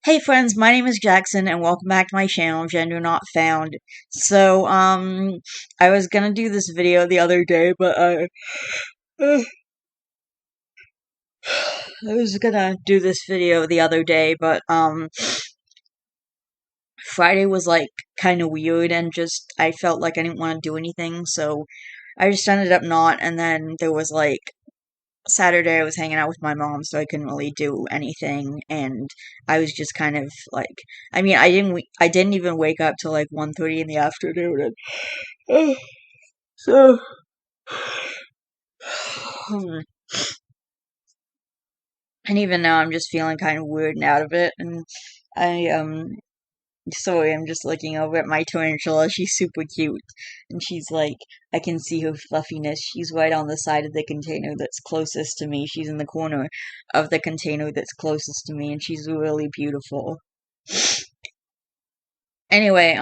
Hey friends, my name is Jackson and welcome back to my channel, Gender Not Found. So, I was gonna do this video the other day, but I was gonna do this video the other day, but, Friday was, like, kinda weird and just, I felt like I didn't want to do anything, so I just ended up not, and then there was, like, Saturday I was hanging out with my mom, so I couldn't really do anything, and I was just kind of like, I mean, I didn't even wake up till like 1:30 in the afternoon, and so, and even now I'm just feeling kind of weird and out of it, and I sorry, I'm just looking over at my tarantula. She's super cute. And she's like, I can see her fluffiness. She's right on the side of the container that's closest to me. She's in the corner of the container that's closest to me, and she's really beautiful. Anyway,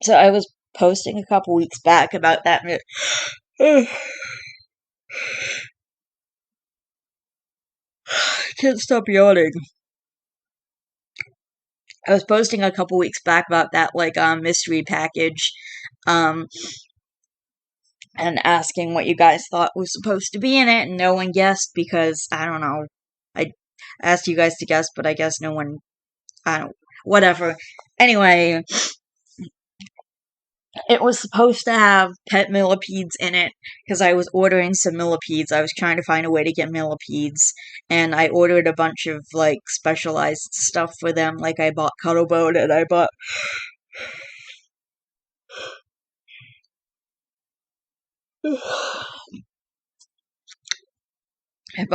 so I was posting a couple weeks back about that. Can't stop yawning. I was posting a couple weeks back about that, like, mystery package, and asking what you guys thought was supposed to be in it, and no one guessed because, I don't know, I asked you guys to guess, but I guess no one, I don't, whatever. Anyway, it was supposed to have pet millipedes in it, because I was ordering some millipedes. I was trying to find a way to get millipedes, and I ordered a bunch of, like, specialized stuff for them, like I bought Cuttlebone, and I bought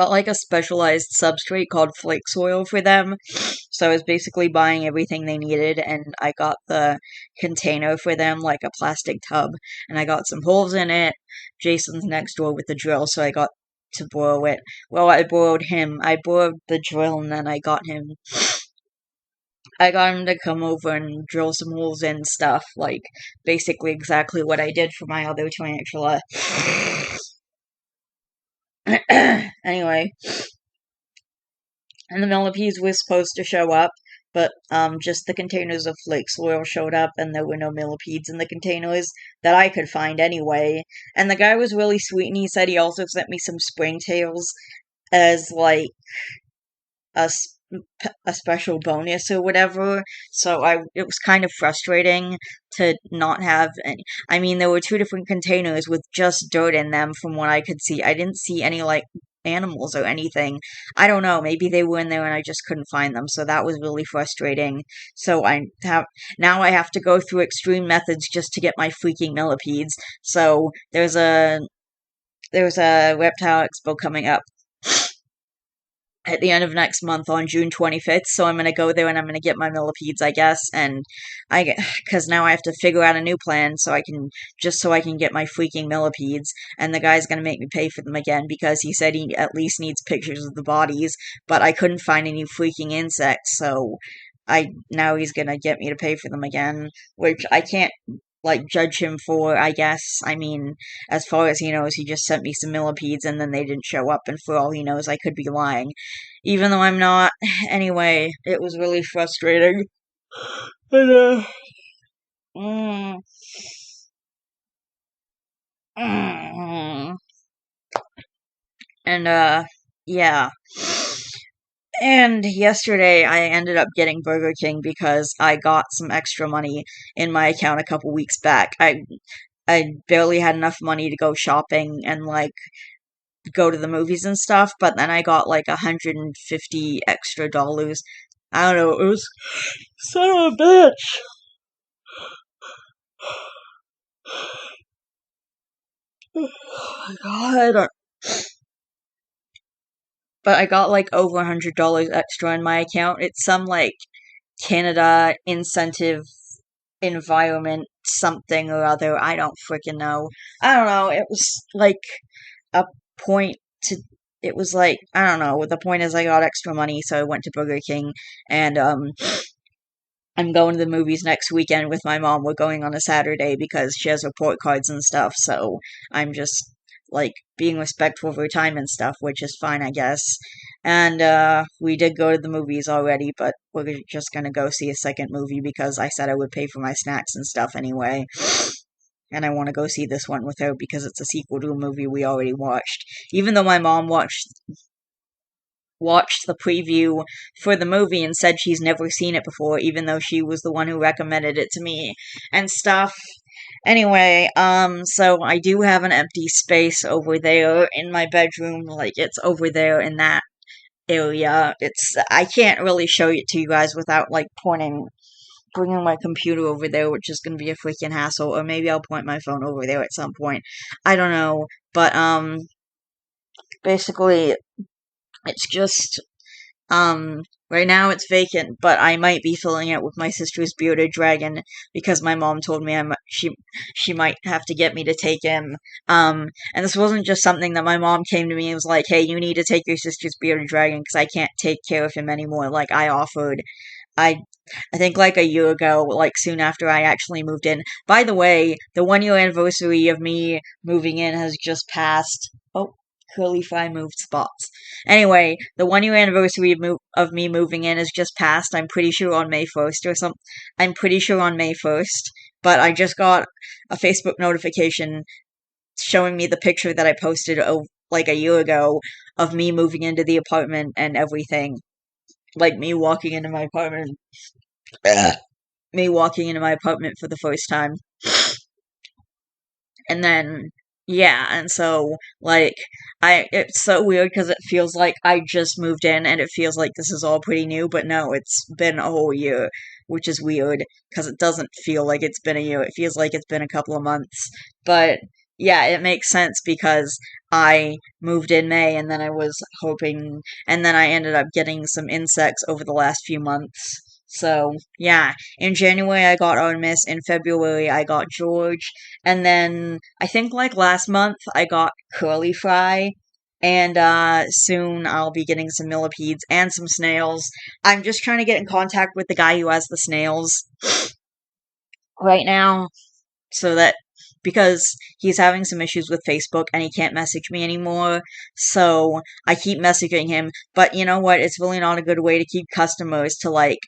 like a specialized substrate called flake soil for them. So I was basically buying everything they needed, and I got the container for them, like a plastic tub, and I got some holes in it. Jason's next door with the drill, so I got to borrow it. Well, I borrowed the drill, and then I got him to come over and drill some holes in stuff, like basically exactly what I did for my other tarantula. Anyway, and the millipedes were supposed to show up, but just the containers of flake soil showed up, and there were no millipedes in the containers that I could find anyway. And the guy was really sweet, and he said he also sent me some springtails as like a special bonus or whatever. So it was kind of frustrating to not have any. I mean, there were two different containers with just dirt in them from what I could see. I didn't see any, like, animals or anything. I don't know, maybe they were in there and I just couldn't find them, so that was really frustrating. So now I have to go through extreme methods just to get my freaking millipedes. So there's a reptile expo coming up at the end of next month on June 25th, so I'm gonna go there and I'm gonna get my millipedes, I guess, and because now I have to figure out a new plan so I can get my freaking millipedes, and the guy's gonna make me pay for them again because he said he at least needs pictures of the bodies, but I couldn't find any freaking insects, so now he's gonna get me to pay for them again, which I can't, like, judge him for, I guess. I mean, as far as he knows, he just sent me some millipedes and then they didn't show up, and for all he knows, I could be lying. Even though I'm not. Anyway, it was really frustrating. And, mm, mm, and, yeah. And yesterday I ended up getting Burger King because I got some extra money in my account a couple weeks back. I barely had enough money to go shopping and, like, go to the movies and stuff, but then I got like 150 extra dollars. I don't know, it was son of a bitch. Oh my god. But I got like over $100 extra in my account. It's some, like, Canada incentive environment something or other. I don't freaking know. I don't know. It was like a point to. It was like, I don't know. The point is, I got extra money, so I went to Burger King, and I'm going to the movies next weekend with my mom. We're going on a Saturday because she has report cards and stuff, so I'm just, like, being respectful of her time and stuff, which is fine, I guess. And we did go to the movies already, but we're just gonna go see a second movie because I said I would pay for my snacks and stuff anyway. And I want to go see this one with her because it's a sequel to a movie we already watched. Even though my mom watched the preview for the movie and said she's never seen it before, even though she was the one who recommended it to me and stuff. Anyway, so I do have an empty space over there in my bedroom, like it's over there in that area. I can't really show it to you guys without like bringing my computer over there, which is gonna be a freaking hassle, or maybe I'll point my phone over there at some point. I don't know, but basically, it's just right now it's vacant, but I might be filling it with my sister's bearded dragon because my mom told me she might have to get me to take him. And this wasn't just something that my mom came to me and was like, "Hey, you need to take your sister's bearded dragon because I can't take care of him anymore." Like I offered. I I think like a year ago, like soon after I actually moved in. By the way, the 1 year anniversary of me moving in has just passed. Oh, curly fry moved spots. Anyway, the 1 year anniversary of me moving in has just passed. I'm pretty sure on May 1st or something. I'm pretty sure on May 1st. But I just got a Facebook notification showing me the picture that I posted like a year ago of me moving into the apartment and everything. Like me walking into my apartment. Me walking into my apartment for the first time. And then, yeah, and so, like, it's so weird because it feels like I just moved in and it feels like this is all pretty new, but no, it's been a whole year, which is weird because it doesn't feel like it's been a year. It feels like it's been a couple of months. But, yeah, it makes sense because I moved in May and then I was hoping, and then I ended up getting some insects over the last few months. So, yeah, in January I got Artemis, in February I got George, and then I think like last month I got curly fry. And soon I'll be getting some millipedes and some snails. I'm just trying to get in contact with the guy who has the snails right now so that because he's having some issues with Facebook and he can't message me anymore. So I keep messaging him. But you know what? It's really not a good way to keep customers to like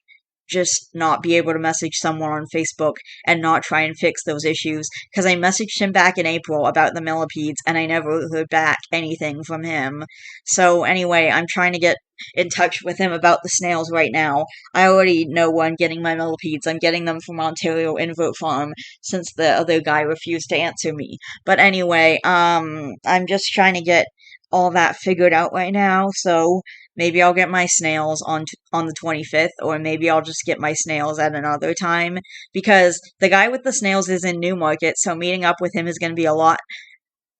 just not be able to message someone on Facebook and not try and fix those issues. Because I messaged him back in April about the millipedes and I never heard back anything from him. So anyway, I'm trying to get in touch with him about the snails right now. I already know where I'm getting my millipedes. I'm getting them from Ontario Invert Farm since the other guy refused to answer me. But anyway, I'm just trying to get all that figured out right now. So maybe I'll get my snails on the 25th, or maybe I'll just get my snails at another time because the guy with the snails is in Newmarket, so meeting up with him is going to be a lot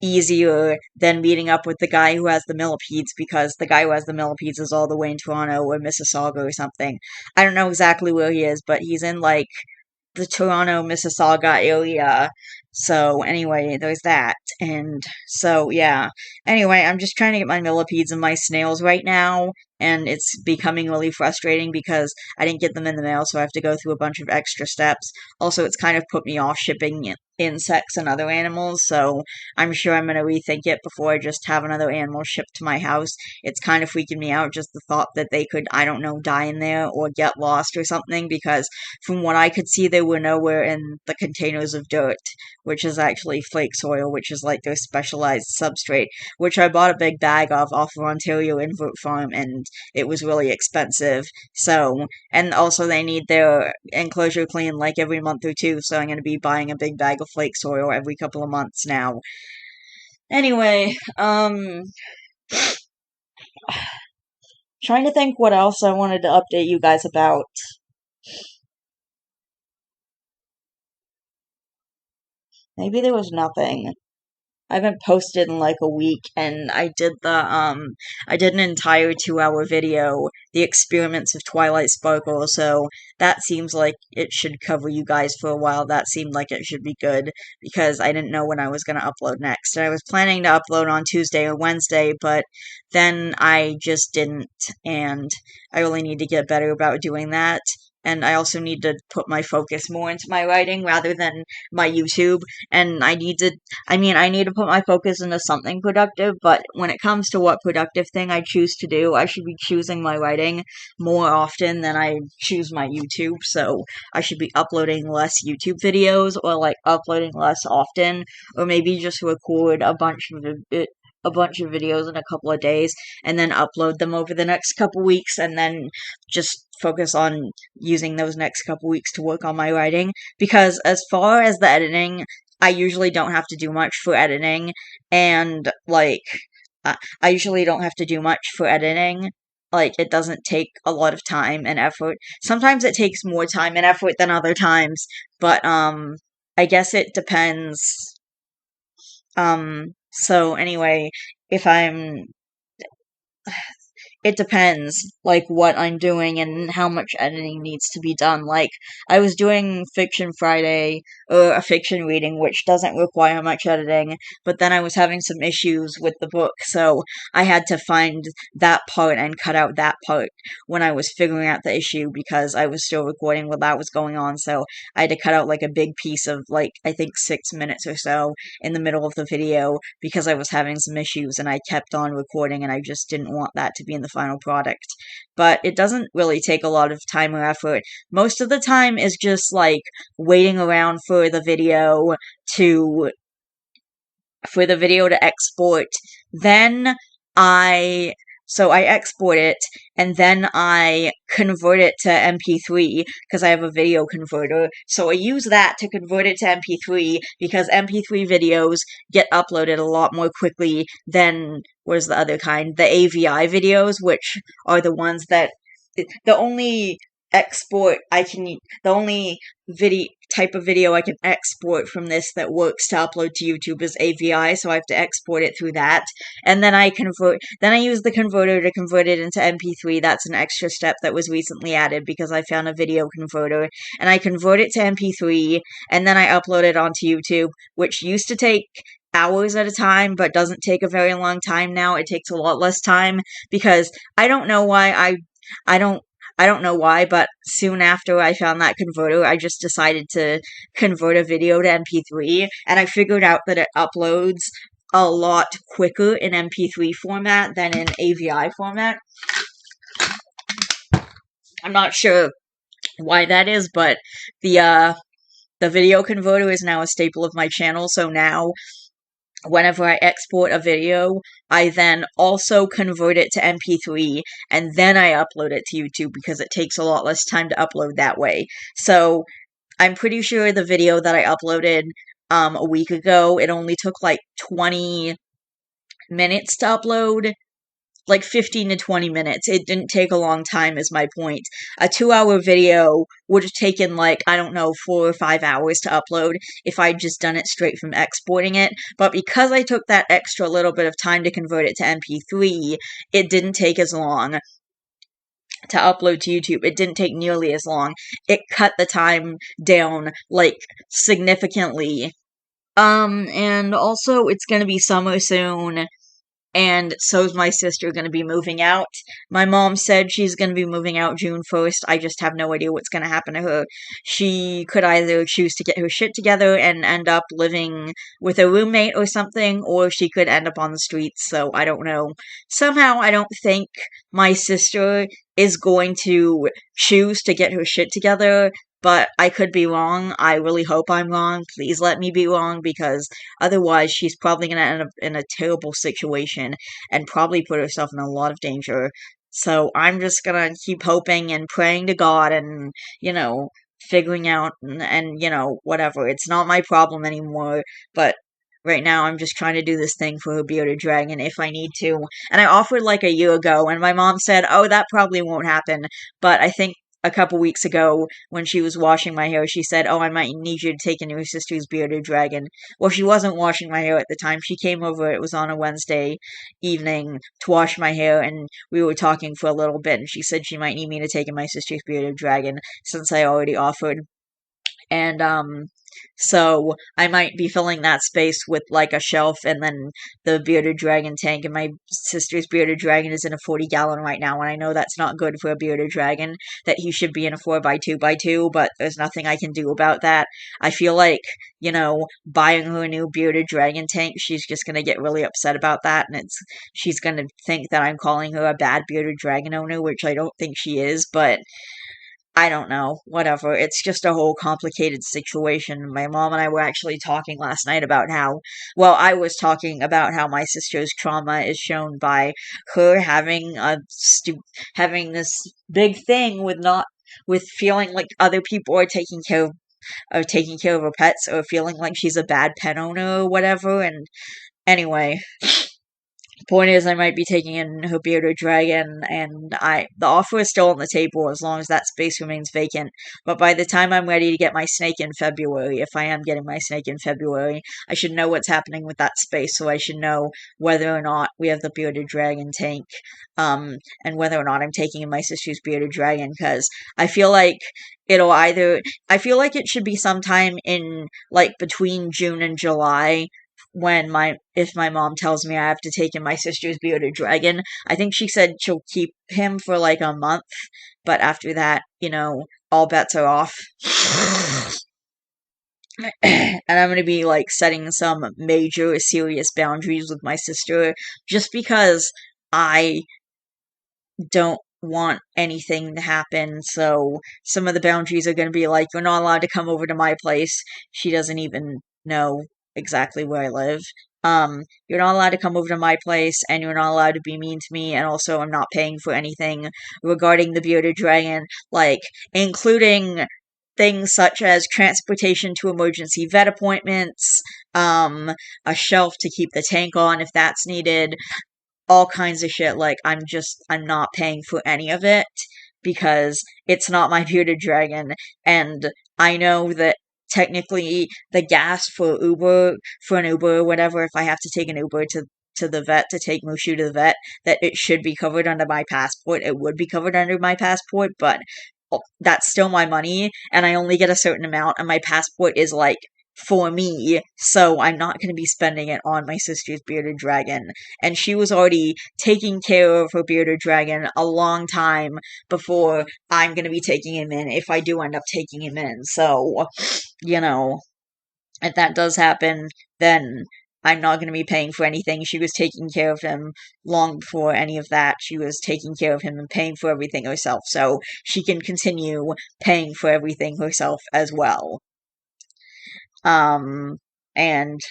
easier than meeting up with the guy who has the millipedes because the guy who has the millipedes is all the way in Toronto or Mississauga or something. I don't know exactly where he is, but he's in like the Toronto Mississauga area. So anyway, there's that. And so yeah. Anyway, I'm just trying to get my millipedes and my snails right now, and it's becoming really frustrating because I didn't get them in the mail, so I have to go through a bunch of extra steps. Also, it's kind of put me off shipping insects and other animals, so I'm sure I'm going to rethink it before I just have another animal shipped to my house. It's kind of freaking me out just the thought that they could, I don't know, die in there or get lost or something because from what I could see, they were nowhere in the containers of dirt, which is actually flake soil, which is like their specialized substrate, which I bought a big bag of off of Ontario Invert Farm, and it was really expensive. So, and also they need their enclosure cleaned like every month or two, so I'm going to be buying a big bag of flake soil every couple of months now. Anyway, trying to think what else I wanted to update you guys about. Maybe there was nothing. I haven't posted in like a week, and I did an entire 2 hour video, The Experiments of Twilight Sparkle, so that seems like it should cover you guys for a while. That seemed like it should be good, because I didn't know when I was gonna upload next. I was planning to upload on Tuesday or Wednesday, but then I just didn't, and I really need to get better about doing that. and I also need to put my focus more into my writing rather than my YouTube. And I need to put my focus into something productive, but when it comes to what productive thing I choose to do, I should be choosing my writing more often than I choose my YouTube. So I should be uploading less YouTube videos, or like uploading less often, or maybe just record a bunch of videos in a couple of days and then upload them over the next couple weeks, and then just focus on using those next couple weeks to work on my writing. Because as far as the editing, I usually don't have to do much for editing, and I usually don't have to do much for editing. Like, it doesn't take a lot of time and effort. Sometimes it takes more time and effort than other times, but I guess it depends. So anyway, if I'm it depends, like, what I'm doing and how much editing needs to be done. Like, I was doing Fiction Friday, or a fiction reading, which doesn't require much editing, but then I was having some issues with the book, so I had to find that part and cut out that part when I was figuring out the issue, because I was still recording while that was going on, so I had to cut out, like, a big piece of, like, I think 6 minutes or so in the middle of the video, because I was having some issues, and I kept on recording, and I just didn't want that to be in the final product. But it doesn't really take a lot of time or effort. Most of the time is just like waiting around for the video to export. Then I I export it, and then I convert it to MP3 because I have a video converter. So I use that to convert it to MP3, because MP3 videos get uploaded a lot more quickly than, where's the other kind? The AVI videos, which are the ones that the only export I can the only video type of video I can export from this that works to upload to YouTube is AVI, so I have to export it through that. And then I use the converter to convert it into MP3. That's an extra step that was recently added because I found a video converter, and I convert it to MP3, and then I upload it onto YouTube, which used to take hours at a time, but doesn't take a very long time now. It takes a lot less time, because I don't know why I don't I don't know why, but soon after I found that converter, I just decided to convert a video to MP3, and I figured out that it uploads a lot quicker in MP3 format than in AVI format. I'm not sure why that is, but the video converter is now a staple of my channel, so now whenever I export a video, I then also convert it to MP3, and then I upload it to YouTube, because it takes a lot less time to upload that way. So, I'm pretty sure the video that I uploaded a week ago, it only took like 20 minutes to upload. Like 15 to 20 minutes. It didn't take a long time, is my point. A 2-hour video would have taken, like, I don't know, 4 or 5 hours to upload if I'd just done it straight from exporting it. But because I took that extra little bit of time to convert it to MP3, it didn't take as long to upload to YouTube. It didn't take nearly as long. It cut the time down, like, significantly. And also, it's gonna be summer soon, and so's my sister going to be moving out. My mom said she's going to be moving out June 1st. I just have no idea what's going to happen to her. She could either choose to get her shit together and end up living with a roommate or something, or she could end up on the streets, so I don't know. Somehow, I don't think my sister is going to choose to get her shit together, but I could be wrong. I really hope I'm wrong. Please let me be wrong, because otherwise she's probably going to end up in a terrible situation and probably put herself in a lot of danger. So I'm just going to keep hoping and praying to God and, figuring out and, whatever. It's not my problem anymore, but right now I'm just trying to do this thing for her bearded dragon if I need to. And I offered like a year ago, and my mom said, oh, that probably won't happen. But I think a couple weeks ago, when she was washing my hair, she said, oh, I might need you to take in your sister's bearded dragon. Well, she wasn't washing my hair at the time. She came over, it was on a Wednesday evening, to wash my hair, and we were talking for a little bit, and she said she might need me to take in my sister's bearded dragon, since I already offered. And, So I might be filling that space with like a shelf and then the bearded dragon tank. And my sister's bearded dragon is in a 40-gallon right now, and I know that's not good for a bearded dragon, that he should be in a 4x2x2, but there's nothing I can do about that. I feel like, buying her a new bearded dragon tank, she's just gonna get really upset about that, and she's gonna think that I'm calling her a bad bearded dragon owner, which I don't think she is, but I don't know, whatever. It's just a whole complicated situation. My mom and I were actually talking last night about I was talking about how my sister's trauma is shown by her having having this big thing with feeling like other people are taking care of her pets, or feeling like she's a bad pet owner or whatever. And anyway, point is, I might be taking in her bearded dragon, and the offer is still on the table as long as that space remains vacant. But by the time I'm ready to get my snake in February, if I am getting my snake in February, I should know what's happening with that space, so I should know whether or not we have the bearded dragon tank, and whether or not I'm taking in my sister's bearded dragon, because I feel like I feel like it should be sometime in, like, between June and July, if my mom tells me I have to take in my sister's bearded dragon. I think she said she'll keep him for like a month, but after that, all bets are off. And I'm gonna be like setting some major serious boundaries with my sister, just because I don't want anything to happen. So some of the boundaries are going to be like, you're not allowed to come over to my place. She doesn't even know exactly where I live. You're not allowed to come over to my place, and you're not allowed to be mean to me, and also I'm not paying for anything regarding the bearded dragon, like, including things such as transportation to emergency vet appointments, a shelf to keep the tank on if that's needed, all kinds of shit. Like, I'm not paying for any of it because it's not my bearded dragon. And I know that technically the gas for an Uber or whatever, if I have to take an Uber to the vet to take Mushu to the vet, that it should be covered under my passport. It would be covered under my passport, but that's still my money, and I only get a certain amount, and my passport is like for me, so I'm not going to be spending it on my sister's bearded dragon. And she was already taking care of her bearded dragon a long time before I'm going to be taking him in, if I do end up taking him in. So, if that does happen, then I'm not going to be paying for anything. She was taking care of him long before any of that. She was taking care of him and paying for everything herself, so she can continue paying for everything herself as well. And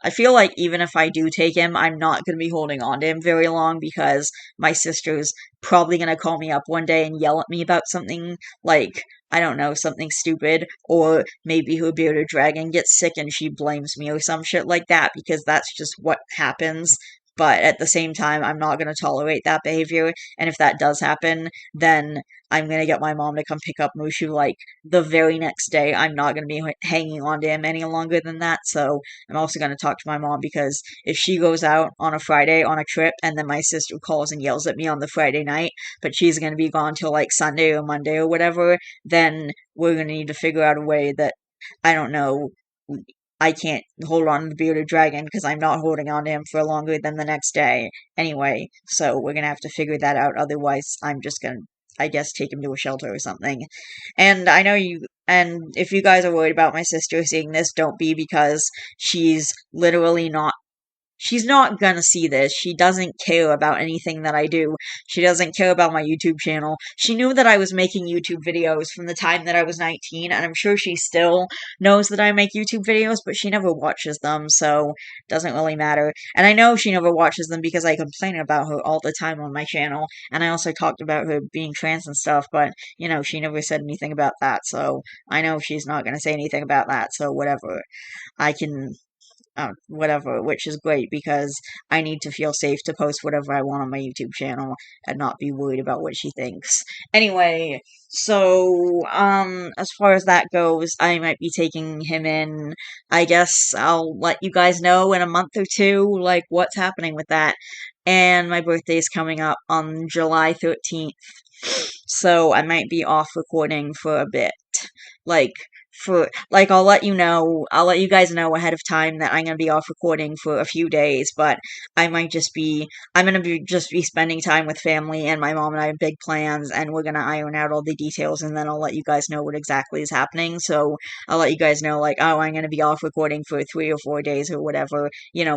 I feel like even if I do take him, I'm not going to be holding on to him very long, because my sister's probably going to call me up one day and yell at me about something, like, I don't know, something stupid, or maybe her bearded dragon gets sick and she blames me or some shit like that, because that's just what happens. But at the same time, I'm not going to tolerate that behavior, and if that does happen, then I'm going to get my mom to come pick up Mushu, like, the very next day. I'm not going to be hanging on to him any longer than that, so I'm also going to talk to my mom, because if she goes out on a Friday on a trip, and then my sister calls and yells at me on the Friday night, but she's going to be gone till like Sunday or Monday or whatever, then we're going to need to figure out a way that, I don't know, I can't hold on to the bearded dragon, because I'm not holding on to him for longer than the next day anyway. So we're gonna have to figure that out. Otherwise, I'm just gonna, I guess, take him to a shelter or something. And I know and if you guys are worried about my sister seeing this, don't be, because she's literally not she's not gonna see this. She doesn't care about anything that I do. She doesn't care about my YouTube channel. She knew that I was making YouTube videos from the time that I was 19, and I'm sure she still knows that I make YouTube videos, but she never watches them, so it doesn't really matter. And I know she never watches them because I complain about her all the time on my channel, and I also talked about her being trans and stuff, but, she never said anything about that, so I know she's not gonna say anything about that, so whatever. I can whatever, which is great, because I need to feel safe to post whatever I want on my YouTube channel and not be worried about what she thinks. Anyway, so, as far as that goes, I might be taking him in. I guess I'll let you guys know in a month or two, like, what's happening with that. And my birthday's coming up on July 13th, so I might be off recording for a bit. Like, I'll let you guys know ahead of time that I'm gonna be off recording for a few days, but I might just be, I'm gonna be just be spending time with family, and my mom and I have big plans, and we're gonna iron out all the details, and then I'll let you guys know what exactly is happening. So I'll let you guys know, like, oh, I'm gonna be off recording for 3 or 4 days or whatever,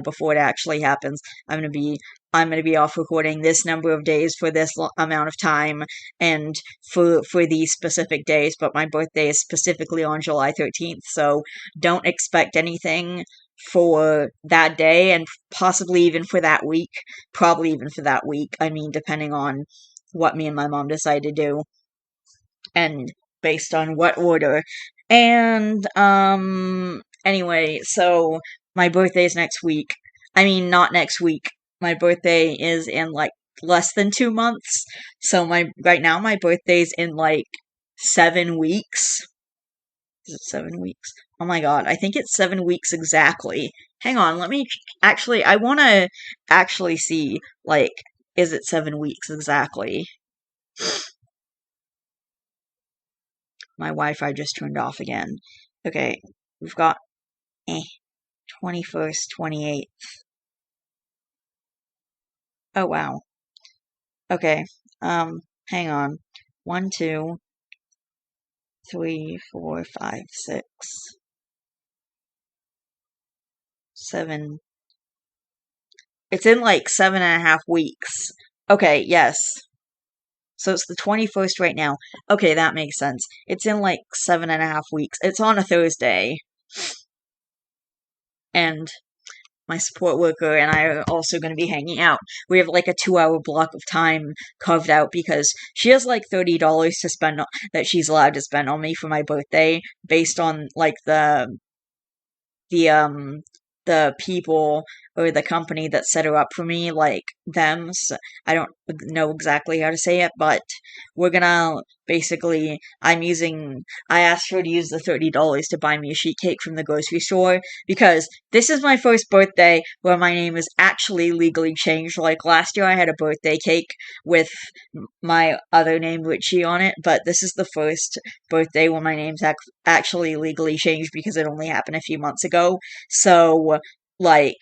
before it actually happens. I'm gonna be I'm going to be off recording this number of days for this amount of time and for these specific days, but my birthday is specifically on July 13th, so don't expect anything for that day and possibly even for that week. Probably even for that week. I mean, depending on what me and my mom decide to do and based on what order. And anyway, so my birthday is next week. I mean, not next week. My birthday is in like less than 2 months. So right now my birthday's in like 7 weeks. Is it 7 weeks? Oh my god, I think it's 7 weeks exactly. Hang on, let me actually, I want to actually see, like, is it 7 weeks exactly? My Wi-Fi just turned off again. Okay, we've got 21st, 28th. Oh wow. Okay. Hang on. 1, 2, 3, 4, 5, 6, 7. It's in like 7.5 weeks. Okay, yes. So it's the 21st right now. Okay, that makes sense. It's in like 7.5 weeks. It's on a Thursday. And my support worker and I are also going to be hanging out. We have like a 2 hour block of time carved out because she has like $30 to spend that she's allowed to spend on me for my birthday based on like the the people or the company that set her up for me, like them. So I don't know exactly how to say it, but we're gonna basically. I asked her to use the $30 to buy me a sheet cake from the grocery store because this is my first birthday where my name is actually legally changed. Like last year, I had a birthday cake with my other name, Richie, on it, but this is the first birthday where my name's actually legally changed because it only happened a few months ago. So, like,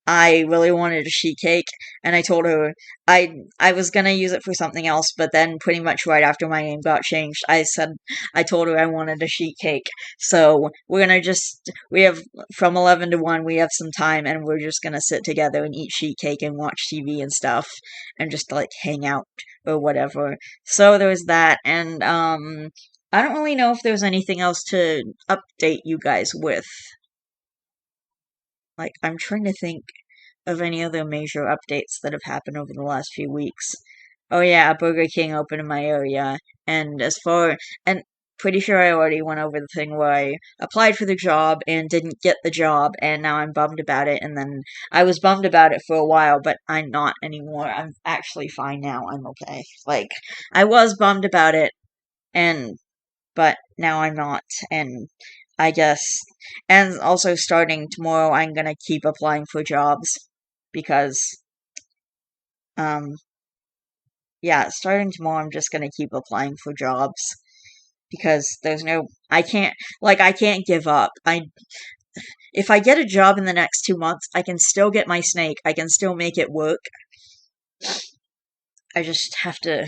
I really wanted a sheet cake, and I told her I was gonna use it for something else, but then pretty much right after my name got changed, I told her I wanted a sheet cake. So we have from 11 to 1, we have some time, and we're just gonna sit together and eat sheet cake and watch TV and stuff, and just like hang out or whatever. So there's that, and I don't really know if there's anything else to update you guys with. Like, I'm trying to think of any other major updates that have happened over the last few weeks. Oh yeah, Burger King opened in my area, and and pretty sure I already went over the thing where I applied for the job and didn't get the job, and now I'm bummed about it, and then I was bummed about it for a while, but I'm not anymore. I'm actually fine now. I'm okay. Like, I was bummed about it, and but now I'm not, and I guess, and also starting tomorrow, I'm gonna keep applying for jobs because, um, yeah, starting tomorrow, I'm just gonna keep applying for jobs because I can't give up. If I get a job in the next 2 months, I can still get my snake. I can still make it work. I just have to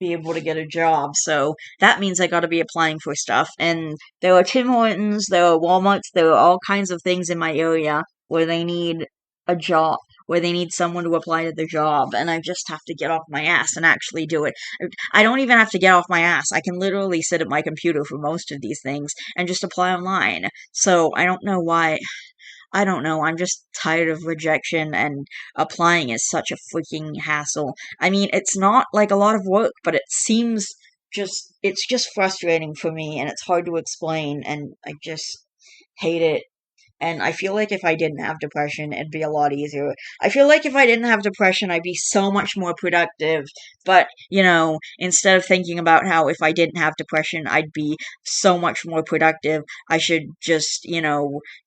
be able to get a job. So that means I gotta be applying for stuff. And there are Tim Hortons, there are Walmarts, there are all kinds of things in my area where they need a job, where they need someone to apply to the job. And I just have to get off my ass and actually do it. I don't even have to get off my ass. I can literally sit at my computer for most of these things and just apply online. So I don't know why. I don't know. I'm just tired of rejection, and applying is such a freaking hassle. I mean, it's not like a lot of work, but it's just frustrating for me, and it's hard to explain, and I just hate it. And I feel like if I didn't have depression, it'd be a lot easier. I feel like if I didn't have depression, I'd be so much more productive. But, instead of thinking about how if I didn't have depression, I'd be so much more productive, I should just,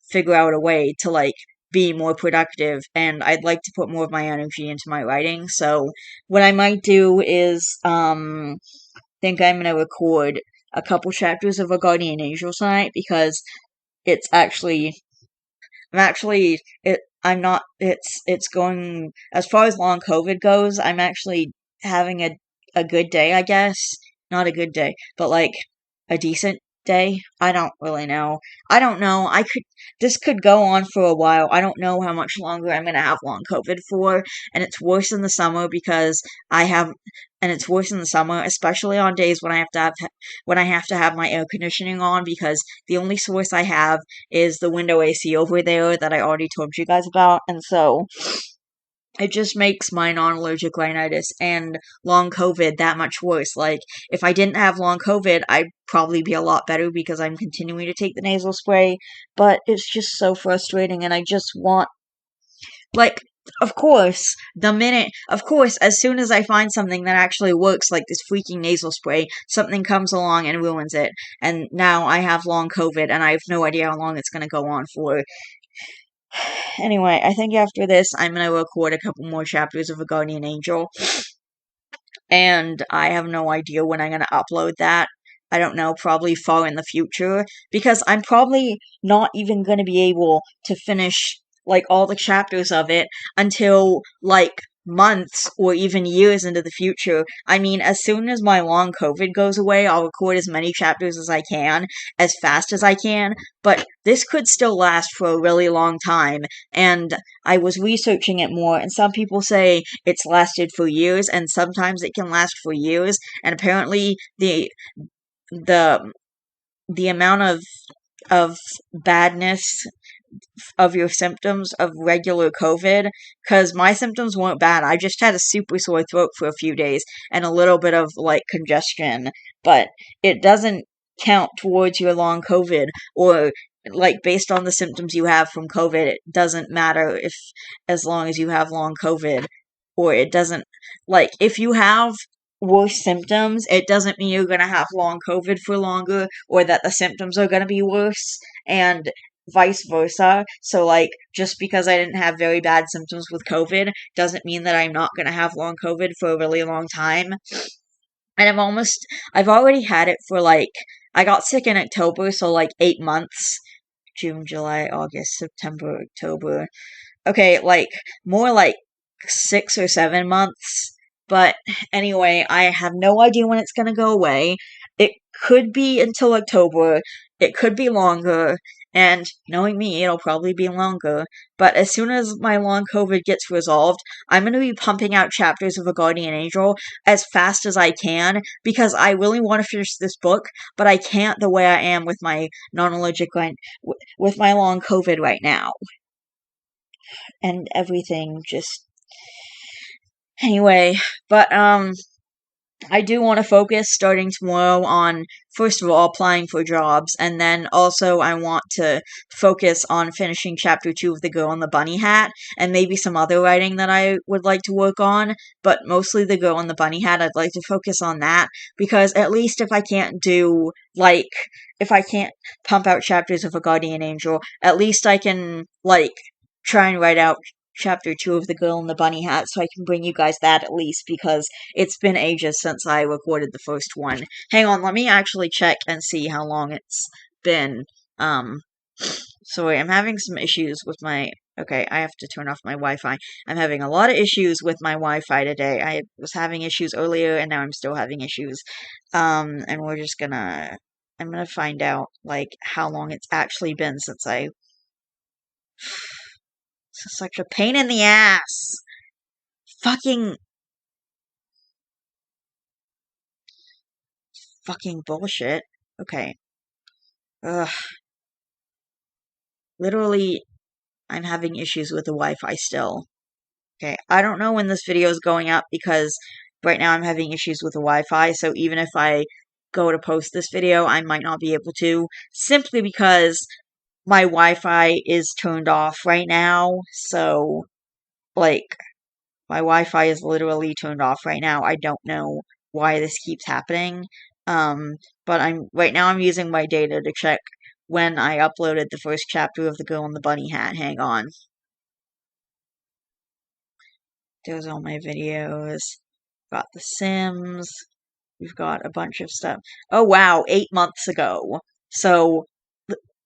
figure out a way to, like, be more productive. And I'd like to put more of my energy into my writing. So, what I might do is, think I'm gonna record a couple chapters of A Guardian Angel tonight because it's actually I'm actually it I'm not it's going as far as long COVID goes, I'm actually having a good day, I guess. Not a good day, but like a decent day. I don't really know. I don't know. This could go on for a while. I don't know how much longer I'm gonna have long COVID for, and it's worse in the summer because I have and it's worse in the summer, especially on days when I have to have my air conditioning on because the only source I have is the window AC over there that I already told you guys about, and so it just makes my non-allergic rhinitis and long COVID that much worse. Like, if I didn't have long COVID, I'd probably be a lot better because I'm continuing to take the nasal spray, but it's just so frustrating, and I just want, like, of course, as soon as I find something that actually works, like this freaking nasal spray, something comes along and ruins it. And now I have long COVID, and I have no idea how long it's going to go on for. Anyway, I think after this, I'm going to record a couple more chapters of A Guardian Angel, and I have no idea when I'm going to upload that. I don't know, probably far in the future, because I'm probably not even going to be able to finish, like, all the chapters of it until, like, months or even years into the future. I mean, as soon as my long COVID goes away, I'll record as many chapters as I can, as fast as I can, but this could still last for a really long time, and I was researching it more, and some people say it's lasted for years, and sometimes it can last for years, and apparently the the amount of badness of your symptoms of regular COVID, because my symptoms weren't bad. I just had a super sore throat for a few days and a little bit of like congestion, but it doesn't count towards your long COVID, or like based on the symptoms you have from COVID, it doesn't matter if as long as you have long COVID, or it doesn't, like, if you have worse symptoms, it doesn't mean you're going to have long COVID for longer, or that the symptoms are going to be worse, and vice versa. So, like, just because I didn't have very bad symptoms with COVID doesn't mean that I'm not going to have long COVID for a really long time. And I've already had it for like, I got sick in October, so like 8 months. June, July, August, September, October. Okay, like, more like 6 or 7 months. But anyway, I have no idea when it's gonna go away. It could be until October. It could be longer. And knowing me, it'll probably be longer. But as soon as my long COVID gets resolved, I'm going to be pumping out chapters of A Guardian Angel as fast as I can because I really want to finish this book, but I can't the way I am with my non-allergic with my long COVID right now. And everything just anyway, but I do want to focus starting tomorrow on, first of all, applying for jobs, and then also I want to focus on finishing chapter 2 of The Girl in the Bunny Hat, and maybe some other writing that I would like to work on, but mostly The Girl in the Bunny Hat. I'd like to focus on that, because at least if I can't if I can't pump out chapters of A Guardian Angel, at least I can, like, try and write out chapter 2 of The Girl in the Bunny Hat, so I can bring you guys that at least, because it's been ages since I recorded the first one. Hang on, let me actually check and see how long it's been. Sorry, I'm having some issues with my... Okay, I have to turn off my Wi-Fi. I'm having a lot of issues with my Wi-Fi today. I was having issues earlier, and now I'm still having issues. And we're just gonna... I'm gonna find out, like, how long it's actually been since I... This is such a pain in the ass. Fucking bullshit. Okay. Ugh. Literally, I'm having issues with the Wi-Fi still. Okay, I don't know when this video is going up because right now I'm having issues with the Wi-Fi, so even if I go to post this video, I might not be able to, simply because my Wi-Fi is turned off right now, so, like, my Wi-Fi is literally turned off right now. I don't know why this keeps happening. But right now I'm using my data to check when I uploaded the first chapter of The Girl in the Bunny Hat. Hang on. There's all my videos. Got The Sims. we've got a bunch of stuff. Oh wow, 8 months ago. So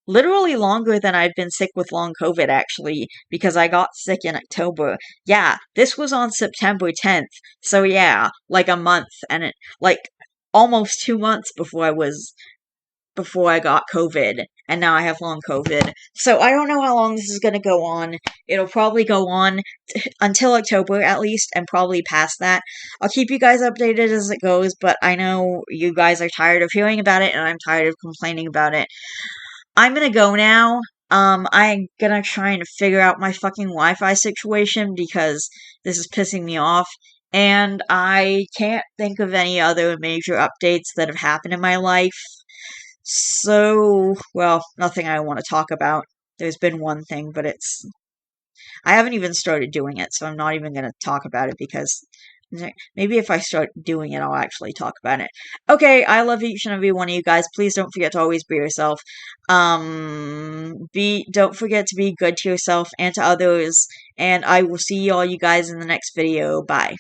literally longer than I've been sick with long COVID, actually, because I got sick in October. Yeah, this was on September 10th. So yeah, like a month and like almost 2 months before I got COVID, and now I have long COVID. So I don't know how long this is going to go on. It'll probably go on until October at least, and probably past that. I'll keep you guys updated as it goes, but I know you guys are tired of hearing about it, and I'm tired of complaining about it. I'm gonna go now. I'm gonna try and figure out my fucking Wi-Fi situation because this is pissing me off. And I can't think of any other major updates that have happened in my life. So, well, nothing I want to talk about. There's been one thing, but I haven't even started doing it, so I'm not even going to talk about it because maybe if I start doing it, I'll actually talk about it. Okay, I love each and every one of you guys. Please don't forget to always be yourself. Don't forget to be good to yourself and to others, and I will see all you guys in the next video. Bye.